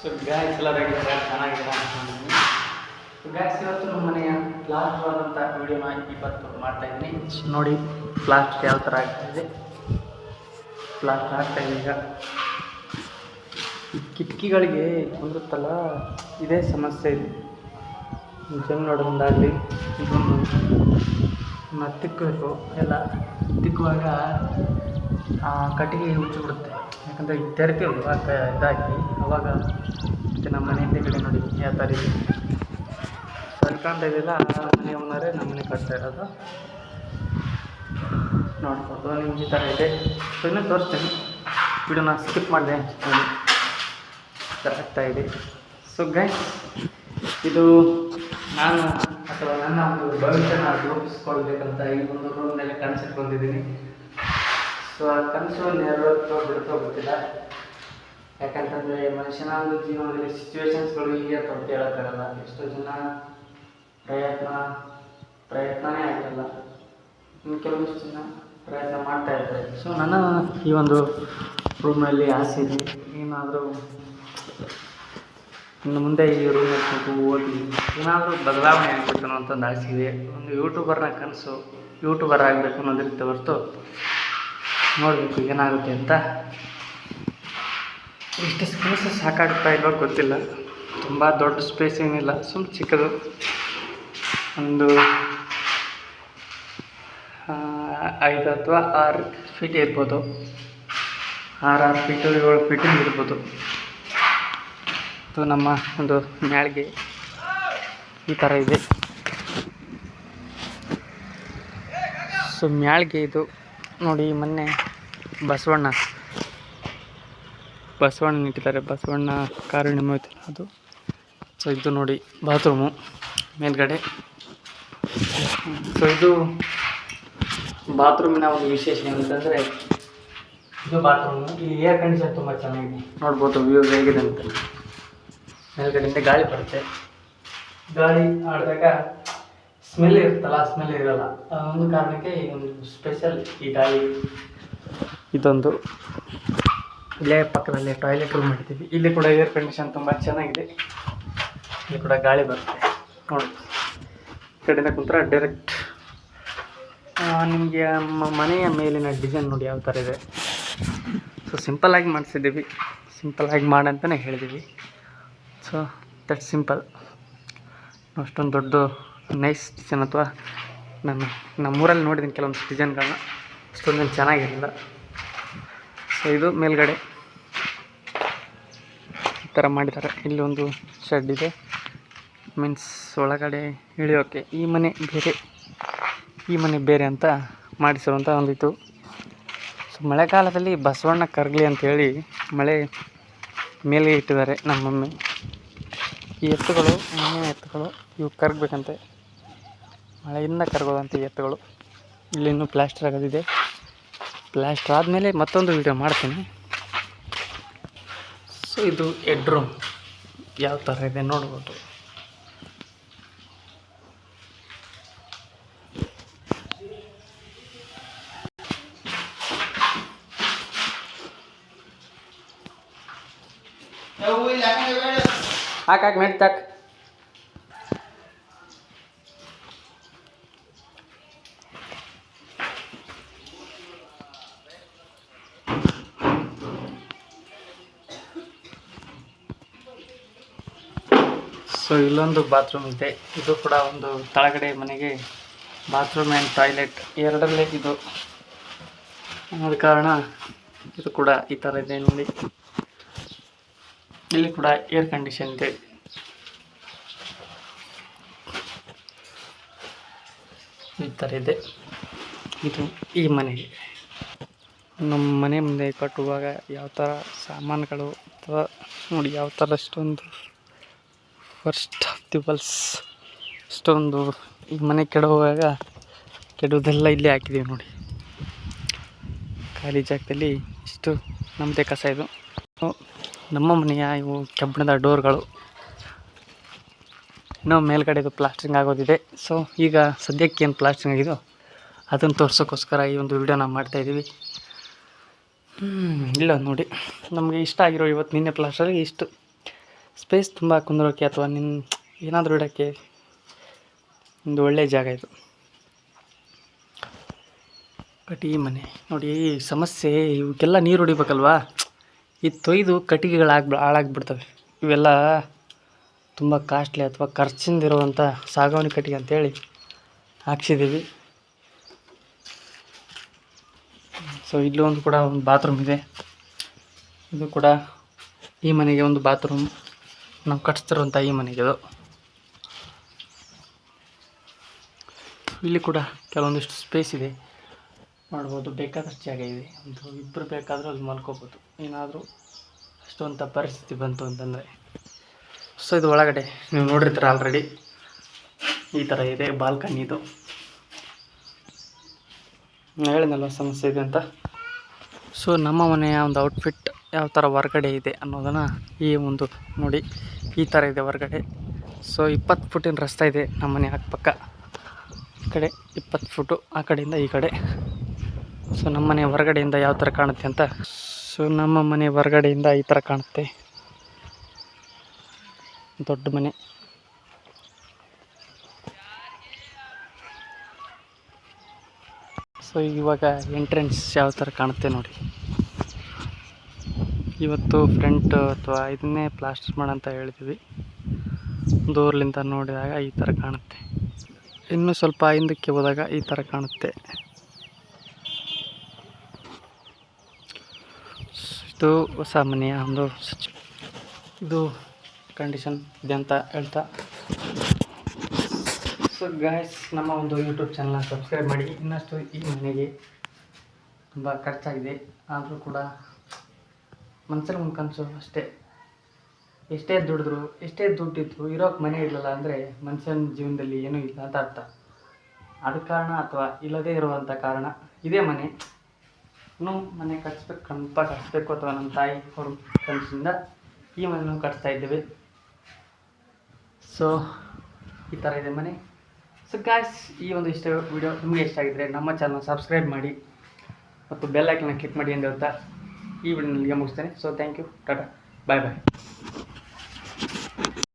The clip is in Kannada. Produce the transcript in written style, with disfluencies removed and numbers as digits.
ಸೊ ಗ್ಯಾಸ್ ಎಲ್ಲ ಚೆನ್ನಾಗಿದೆ ಅನ್ಕೊಂಡಿದ್ದೀನಿ. ಸೊ ಗ್ಯಾಸ್ ಇವತ್ತು ನಮ್ಮ ಮನೆಯ ಪ್ಲಾಸ್ಟರ್ ಆದಂಥ ವೀಡಿಯೋನ ಇವತ್ತು ಮಾಡ್ತಾಯಿದ್ದೀನಿ. ನೋಡಿ ಪ್ಲಾಸ್ಟರ್ ಯಾವ ಥರ ಆಗ್ತಾಯಿದೆ. ಪ್ಲಾಸ್ಟರ್ ಆಗ್ತಾಯಿದೆ. ಈಗ ಈ ಕಿಟಕಿಗಳಿಗೆ ಕುಂದುತ್ತಲ್ಲ, ಇದೇ ಸಮಸ್ಯೆ ಇದೆ. ಜಂಗ್ ನೋಡೋದಾಗಲಿ ಇದೊಂದು ತಿಕ್ಕಬೇಕು. ಎಲ್ಲ ತಿಕ್ಕುವಾಗ ಕಟ್ಟಿಗೆ ಹುಚ್ಚಿಬಿಡುತ್ತೆ. ಯಾಕಂದರೆ ಈಗ ತೆರಿತೀವಿ ಇದಾಕಿ ಅವಾಗ ಮತ್ತು ನಮ್ಮ ಮನೆ ಹಿಂದೆ ನೋಡಿ ಯಾವ ಥರ ಇದೆ. ಸರ್ಕಾಂತ ಇದೆಲ್ಲ ಮನೆ ಓನರೇ ನಮ್ಮ ಮನೆ ಕಟ್ತಾ ಇರೋದು. ನೋಡ್ಬೋದು ನಿಮ್ಗೆ ಈ ಥರ ಇದೆ. ಸೊ ಇನ್ನೂ ತೋರಿಸ್ತೀನಿ, ವಿಡಿಯೋನ ಸ್ಕಿಪ್ ಮಾಡಿದೆ. ಥರ ಆಗ್ತಾಯಿದೆ. ಸೊ ಗೈಸ್, ಇದು ನಾನು ಅಥವಾ ನನ್ನ ಒಂದು ಭವಿಷ್ಯನ ರೂಪಿಸ್ಕೊಳ್ಬೇಕಂತ ಈ ಒಂದು ರೂಮ್ನಲ್ಲಿ ಕನಸು ಬಂದಿದ್ದೀನಿ. ಸೊ ಆ ಕನಸು ನೆರವೇರ್ತೋ ಬಿಡ್ತೋ ಗೊತ್ತಿಲ್ಲ. ಯಾಕಂತಂದರೆ ಮನುಷ್ಯನ ಒಂದು ಜೀವನದಲ್ಲಿ ಸಿಚುವೇಶನ್ಸ್ಗಳು ಹೀಗೆ ಅಂತ ಹೇಳೋಕ್ಕಾಗಲ್ಲ. ಎಷ್ಟೋ ಜನ ಪ್ರಯತ್ನವೇ ಆಗಿರಲ್ಲ, ಇನ್ನು ಕೆಲವಷ್ಟು ಜನ ಪ್ರಯತ್ನ ಮಾಡ್ತಾ ಇರ್ತಾರೆ. ಸೊ ನನ್ನ ಈ ಒಂದು ರೂಮ್ನಲ್ಲಿ ಆಸೆ ಇದೆ, ಏನಾದರೂ ಇನ್ನು ಮುಂದೆ ಈ ರೂಮಲ್ಲಿ ಓದಿ ಏನಾದರೂ ಬದಲಾವಣೆ ಆಗಬೇಕು ಅಂತ ಒಂದು ಆಸೆ ಇದೆ. ಒಂದು ಯೂಟ್ಯೂಬರ್ನ ಕನಸು ಯೂಟ್ಯೂಬರ್ ಆಗಬೇಕು ಅನ್ನೋದಿರುತ್ತೆ ಹೊರತು ನೋಡಬೇಕು ಏನಾಗುತ್ತೆ ಅಂತ. ಇಷ್ಟು ಸ್ಪೇಸ್ ಸಾಕಾಗ್ತಾ ಇಲ್ವೋ ಗೊತ್ತಿಲ್ಲ. ತುಂಬ ದೊಡ್ಡ ಸ್ಪೇಸ್ ಏನಿಲ್ಲ, ಸುಮ್ಮನೆ ಚಿಕ್ಕದು. ಒಂದು 5 ಅಥವಾ 6 ಫೀಟ್ ಇರ್ಬೋದು. 6 ಫೀಟು 7 ಫೀಟು ಇರ್ಬೋದು. ಇದು ನಮ್ಮ ಒಂದು ಮ್ಯಾಳ್ಗೆ ಈ ಥರ ಇದೆ. ಸೊ ಮ್ಯಾಳ್ಗೆ ಇದು ನೋಡಿ, ಮೊನ್ನೆ ಬಸವಣ್ಣ ಇಟ್ಟಿದ್ದಾರೆ. ಬಸವಣ್ಣ ಕಾರುಣ್ಯ ಹೋಯ್ತಲ್ಲ ಅದು. ಸೊ ಇದು ನೋಡಿ ಬಾತ್ರೂಮು ಮೇಲ್ಗಡೆ. ಸೊ ಇದು ಬಾತ್ರೂಮಿನ ಒಂದು ವಿಶೇಷ ಏನಂತಂದರೆ, ಇದು ಬಾತ್ರೂಮು. ಇಲ್ಲಿ ಏರ್ ಕಂಡೀಷನ್ ತುಂಬ ಚೆನ್ನಾಗಿದೆ, ನೋಡ್ಬೋದು ವ್ಯೂ ಹೇಗಿದೆ ಅಂತ. ಮೇಲ್ಗಡೆಯಿಂದ ಗಾಳಿ ಬರುತ್ತೆ. ಗಾಳಿ ಆಡಿದಾಗ ಸ್ಮೆಲ್ ಇರುತ್ತಲ್ಲ, ಸ್ಮೆಲ್ ಇರೋಲ್ಲ. ಒಂದು ಕಾರಣಕ್ಕೆ ಈ ಒಂದು ಸ್ಪೆಷಲ್ ಈ ಗಾಳಿ. ಇದೊಂದು ಇಲ್ಲೇ ಪಕ್ಕದಲ್ಲೇ ಟಾಯ್ಲೆಟ್ ರೂಮ್ ಮಾಡಿದ್ದೀವಿ. ಇಲ್ಲಿ ಕೂಡ ಏರ್ ಕಂಡೀಷನ್ ತುಂಬ ಚೆನ್ನಾಗಿದೆ. ಇಲ್ಲಿ ಕೂಡ ಗಾಳಿ ಬರುತ್ತೆ ನೋಡಿ. ಈ ಕಡೆಯಿಂದ ಕುಂತ್ರೆ ಡೈರೆಕ್ಟ್ ನಿಮಗೆ ಮನೆಯ ಮೇಲಿನ ಡಿಸೈನ್ ನೋಡಿ ಯಾವ ಥರ ಇದೆ. ಸೊ ಸಿಂಪಲ್ಲಾಗಿ ಮಾಡಿಸಿದ್ದೀವಿ, ಸಿಂಪಲ್ಲಾಗಿ ಮಾಡಂತಲೇ ಹೇಳಿದ್ದೀವಿ. So that simple. ಅಷ್ಟೊಂದು ದೊಡ್ಡ ನೈಸ್ ಡಿಸೈನ್ ಅಥವಾ ನಮ್ಮೂರಲ್ಲಿ ನೋಡಿದ್ದೀನಿ ಕೆಲವೊಂದು ಡಿಸೈನ್ಗಳನ್ನ, ಅಷ್ಟೊಂದು ಚೆನ್ನಾಗಿರಲಿಲ್ಲ. ಸೊ ಇದು ಮೇಲ್ಗಡೆ ಈ ಥರ ಮಾಡಿದ್ದಾರೆ. ಇಲ್ಲಿ ಒಂದು ಶೆಡ್ ಇದೆ, ಮೀನ್ಸ್ ಒಳಗಡೆ ಇಳಿಯೋಕ್ಕೆ. ಈ ಮನೆ ಬೇರೆ ಅಂತ ಮಾಡಿಸಿರುವಂಥ ಒಂದಿತ್ತು. ಸೊ ಮಳೆಗಾಲದಲ್ಲಿ ಬಸವಣ್ಣ ಕರಗಲಿ ಅಂಥೇಳಿ ಮಳೆ ಮೇಲೆ ಇಟ್ಟಿದ್ದಾರೆ ನಮ್ಮ ಮಮ್ಮಿ. ಈ ಎತ್ತುಗಳು, ಮನೆಯ ಎತ್ತುಗಳು, ಇವು ಕರಗಬೇಕಂತೆ, ಮಳೆಯಿಂದ ಕರಗೋದಂಥ ಎತ್ತುಗಳು. ಇಲ್ಲಿ ಇನ್ನೂ ಪ್ಲಾಸ್ಟರ್ ಆಗೋದಿದೆ. ಪ್ಲಾಸ್ಟರ್ ಆದಮೇಲೆ ಮತ್ತೊಂದು ವಿಡಿಯೋ ಮಾಡ್ತೀನಿ. ಸೊ ಇದು ಹೆಡ್ರೂಮ್ ಯಾವ ಥರ ಇದೆ ನೋಡ್ಬೋದು. ಹಾಕಿ ಮೆಟ್ಟಾಕ್. ಸೊ ಇಲ್ಲೊಂದು ಬಾತ್ರೂಮ್ ಇದೆ. ಇದು ಕೂಡ ಒಂದು ತಳಗಡೆ ಮನೆಗೆ ಬಾತ್ರೂಮ್ ಆ್ಯಂಡ್ ಟಾಯ್ಲೆಟ್ ಎರಡರಲ್ಲೇ ಇದು ಆದ ಕಾರಣ ಇದು ಕೂಡ ಈ ಥರ ಇದೆ ನೋಡಿ. ಇಲ್ಲಿ ಕೂಡ ಏರ್ ಕಂಡೀಷನ್ ಇದೆ. ಈ ಥರ ಇದೆ. ಇದು ಈ ಮನೆಗೆ ನಮ್ಮ ಮನೆ ಮುಂದೆ ಕಟ್ಟುವಾಗ ಯಾವ ಥರ ಸಾಮಾನುಗಳು ಅಥವಾ ನೋಡಿ ಯಾವ ಥರ ಅಷ್ಟೊಂದು ಫಸ್ಟ್ ಆಫ್ ದಿ ಬಲ್ಸ್ ಅಷ್ಟೊಂದು ಈ ಮನೆ ಕೆಡುವುದೆಲ್ಲ ಇಲ್ಲೇ ಹಾಕಿದ್ದೀವಿ ನೋಡಿ. ಖಾಲಿ ಜಾಗದಲ್ಲಿ ಇಷ್ಟು ನಮ್ಮದೇ ಕಸ. ಇದು ನಮ್ಮ ಮನೆಯ ಇವು ಕಬ್ಬಿಣದ ಡೋರ್ಗಳು. ಇನ್ನೂ ಮೇಲ್ಗಡೆದು ಪ್ಲಾಸ್ಟ್ರಿಂಗ್ ಆಗೋದಿದೆ. ಸೊ ಈಗ ಸದ್ಯಕ್ಕೆ ಏನು ಪ್ಲಾಸ್ಟ್ರಿಂಗ್ ಆಗಿದೋ ಅದನ್ನು ತೋರ್ಸೋಕ್ಕೋಸ್ಕರ ಈ ಒಂದು ವಿಡಿಯೋನ ಮಾಡ್ತಾಯಿದ್ದೀವಿ. ಇಲ್ಲ ನೋಡಿ, ನಮಗೆ ಇಷ್ಟ ಆಗಿರೋ ಇವತ್ತು ನಿನ್ನೆ ಪ್ಲಾಸ್ಟರಲ್ಲಿ ಇಷ್ಟು ಸ್ಪೇಸ್ ತುಂಬ ಕುಂದ್ರೋಕ್ಕೆ ಅಥವಾ ನಿನ್ನ ಏನಾದರೂ ಇಡೋಕ್ಕೆ ಒಂದು ಒಳ್ಳೆಯ ಜಾಗ ಇದು. ಬಟ್ ಈ ಮನೆ ನೋಡಿ ಸಮಸ್ಯೆ, ಇವಕ್ಕೆಲ್ಲ ನೀರು ಹೊಡಿಬೇಕಲ್ವಾ, ಇದು ತೊಯ್ದು ಕಟ್ಟಿಗೆಗಳು ಹಾಳಾಗ್ಬಿಡ್ತವೆ. ಇವೆಲ್ಲ ತುಂಬ ಕಾಸ್ಟ್ಲಿ ಅಥವಾ ಖರ್ಚಿಂದಿರುವಂಥ ಸಾಗವಾನಿ ಕಟ್ಟಿಗೆ ಅಂತೇಳಿ ಹಾಕ್ಸಿದ್ದೀವಿ. ಸೊ ಇಲ್ಲೂ ಒಂದು ಕೂಡ ಒಂದು ಬಾತ್ರೂಮ್ ಇದೆ. ಇದು ಕೂಡ ಈ ಮನೆಗೆ ಒಂದು ಬಾತ್ರೂಮ್ ನಾವು ಕಟ್ಸ್ತಿರುವಂಥ ಈ ಮನೆಗೆ ಇದು. ಇಲ್ಲಿ ಕೂಡ ಕೆಲವೊಂದಿಷ್ಟು ಸ್ಪೇಸ್ ಇದೆ, ಮಾಡ್ಬೋದು. ಬೇಕಾದಷ್ಟು ಜಾಗ ಇದೆ, ಒಂದು ಇಬ್ಬರು ಬೇಕಾದರೂ ಅಲ್ಲಿ ಮಲ್ಕೋಬೋದು ಏನಾದರೂ ಅಷ್ಟೊಂಥ ಪರಿಸ್ಥಿತಿ ಬಂತು ಅಂತಂದರೆ. ಸೊ ಇದು ಒಳಗಡೆ ನೀವು ನೋಡಿರ್ತೀರ ಆಲ್ರೆಡಿ, ಈ ಥರ ಇದೆ ಬಾಲ್ಕನಿ. ಇದು ಹೇಳಿದ್ನಲ್ವ ಸಮಸ್ಯೆ ಇದೆ ಅಂತ. ಸೊ ನಮ್ಮ ಮನೆಯ ಒಂದು ಔಟ್ಫಿಟ್ ಯಾವ ಥರ ಹೊರಗಡೆ ಇದೆ ಅನ್ನೋದನ್ನು ಈ ಒಂದು ನೋಡಿ, ಈ ಥರ ಇದೆ ಹೊರಗಡೆ. ಸೊ 20 ಫುಟಿನ ರಸ್ತೆ ಇದೆ ನಮ್ಮ ಮನೆ ಅಕ್ಕಪಕ್ಕ. ಈ ಕಡೆ 20 ಫುಟು, ಆ ಕಡೆಯಿಂದ ಈ ಕಡೆ. ಸೊ ನಮ್ಮ ಮನೆ ಹೊರಗಡೆಯಿಂದ ಯಾವ ಥರ ಕಾಣುತ್ತೆ ಅಂತ. ಸೊ ನಮ್ಮ ಮನೆ ಹೊರಗಡೆಯಿಂದ ಈ ಥರ ಕಾಣುತ್ತೆ, ದೊಡ್ಡ ಮನೆ. ಸೊ ಇವಾಗ ಎಂಟ್ರೆನ್ಸ್ ಯಾವ ಥರ ಕಾಣುತ್ತೆ ನೋಡಿ. ಇವತ್ತು ಫ್ರಂಟ್ ಅಥವಾ ಇದನ್ನೇ ಪ್ಲಾಸ್ಟರ್ ಮಾಡಂತ ಹೇಳ್ತೀವಿ. ದೂರಲಿಂದ ನೋಡಿದಾಗ ಈ ಥರ ಕಾಣುತ್ತೆ, ಇನ್ನೂ ಸ್ವಲ್ಪ ಹಿಂದಕ್ಕೆ ಹೋದಾಗ ಈ ಥರ ಕಾಣುತ್ತೆ. ಇದು ಹೊಸ ಮನೆಯ ಒಂದು ಇದು ಕಂಡೀಷನ್ ಇದೆ ಅಂತ ಹೇಳ್ತಾ, ಸೊ ಗಾಯ್ಸ್ ನಮ್ಮ ಒಂದು ಯೂಟ್ಯೂಬ್ ಚಾನಲ್ನ ಸಬ್ಸ್ಕ್ರೈಬ್ ಮಾಡಿ. ಇನ್ನಷ್ಟು ಈ ಮನೆಗೆ ತುಂಬ ಖರ್ಚಾಗಿದೆ, ಆದರೂ ಕೂಡ ಮನ್ಸಲ್ಲಿ ಒಂದು ಕನಸು ಅಷ್ಟೇ. ಎಷ್ಟೇ ದುಡಿದ್ರು ಎಷ್ಟೇ ದುಡ್ಡಿದ್ರು ಇರೋಕ್ಕೆ ಮನೆ ಇರಲಿಲ್ಲ ಅಂದರೆ ಮನುಷ್ಯನ ಜೀವನದಲ್ಲಿ ಏನೂ ಇಲ್ಲ ಅಂತ ಅರ್ಥ. ಅದ ಕಾರಣ ಅಥವಾ ಇಲ್ಲದೇ ಇರುವಂಥ ಕಾರಣ ಇದೇ ಮನೆ. ಇನ್ನೂ ಮನೆ ಕಟ್ಟಿಸ್ಬೇಕು ಅಥವಾ ನಮ್ಮ ತಾಯಿ ಅವ್ರ ಕನಸಿಂದ ಈ ಮನೆಯನ್ನು ಕಟ್ಸ್ತಾ ಇದ್ದೇವೆ. ಸೊ ಈ ಥರ ಇದೆ ಮನೆ. ಸೊ ಗಾಯ್ಸ್, ಈ ಒಂದು ವಿಡಿಯೋ ನಿಮಗೆ ಇಷ್ಟ ಆಗಿದ್ದರೆ ನಮ್ಮ ಚಾನಲ್ ಸಬ್ಸ್ಕ್ರೈಬ್ ಮಾಡಿ ಮತ್ತು ಬೆಲ್ ಐಕನ್ನ ಕ್ಲಿಕ್ ಮಾಡಿ ಅಂತ ಹೇಳ್ತಾ ಈ ವಿಡಿಯೋನಿಗೆ ಮುಗಿಸ್ತೇನೆ. So thank you, tata, bye bye.